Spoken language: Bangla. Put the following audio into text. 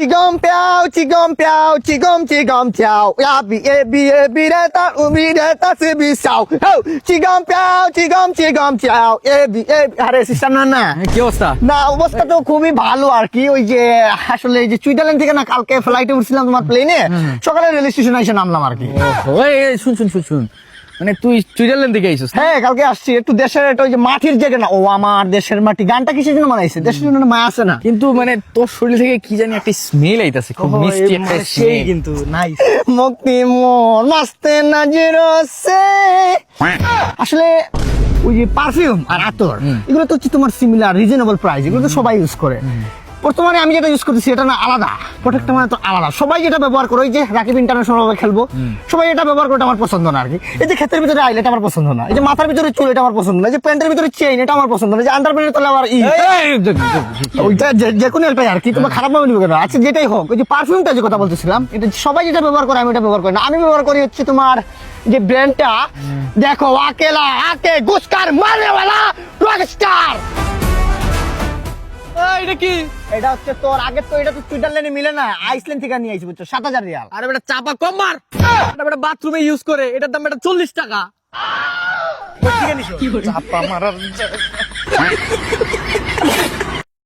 Chigom piao, chigom chow. Ya bi e re ta umi re ta se bi sao. Ho, chigom piao, chigom chow. আরে সিস্টার না কি অবস্থা? না অবস্থা তো খুবই ভালো আর কি। ওই যে আসলে এই যে সুইজারল্যান্ড থেকে না কালকে ফ্লাইটে উঠছিলাম তোমার প্লেনে, সকালে রেল স্টেশনে এসে নামলাম আর কি। ওই শুন মানে তুই সুইজারল্যান্ড থেকে আইছিস? হ্যাঁ কালকে আসছি। একটু দেশের একটা ওই যে মাটির জায়গা না, ও আমার দেশের মাটি গানটা কিসের জন্য বানাইছে? দেশের জন্য মায়া আছে না? কিন্তু মানে তোর শরীর থেকে কি জানি একটা স্মেল আইতাছে, খুব মিষ্টি একটা সেই স্মেল। কিন্তু নাইস মুক্তি মোর মাস্তে নাজির সে। আসলে ওই যে পারফিউম আর আতর এগুলো তো হচ্ছে তোমার সিমিলার রিজনেবল প্রাইস, এগুলো তো সবাই ইউজ করে। বর্তমানে আমি যেটা ইউজ করতেছি এটা না আলাদা, প্রোডাক্টটা মানে তো আলাদা। সবাই যেটা ব্যবহার করে, ওই যে রাকিব ইন্টারন্যাশনাল ভাবে খেলবো, সবাই এটা ব্যবহার করে, এটা আমার পছন্দ না আর কি। এই যে ক্ষেতের ভিতরে আইল এটা আমার পছন্দ না, এই যে মাথার ভিতরে চুল এটা আমার পছন্দ না, এই যে প্যান্টের ভিতরে চেইন এটা আমার পছন্দ না, এই যে আন্ডারপ্যান্টের তলে আবার ওইটা যে কোনো এলপাই আর কি। তোমার খারাপ ভাবে নিবে কেন? আচ্ছা যেটাই হোক, ওই যে পারফিউমটা যে কথা বলতেছিলাম, এটা সবাই যেটা ব্যবহার করে আমি এটা ব্যবহার করি না। আমি ব্যবহার করি হচ্ছে তোমার যে ব্র্যান্ডটা, দেখো আকেলা আকে গুস্কার মারনেওয়ালা রকস্টার। এটা কি? এটা হচ্ছে তোর আগে তো এটা তো সুইজারল্যান্ডে মিলে না, আইসল্যান্ড থেকে নিয়ে আইছি বুঝছো, ৭,০০০ রিয়াল। আরে বেটা চাপা কম মার। এটা বেটা বাথরুমে ইউজ করে, এটার দাম বেটা 40 টাকা। চাপা মারার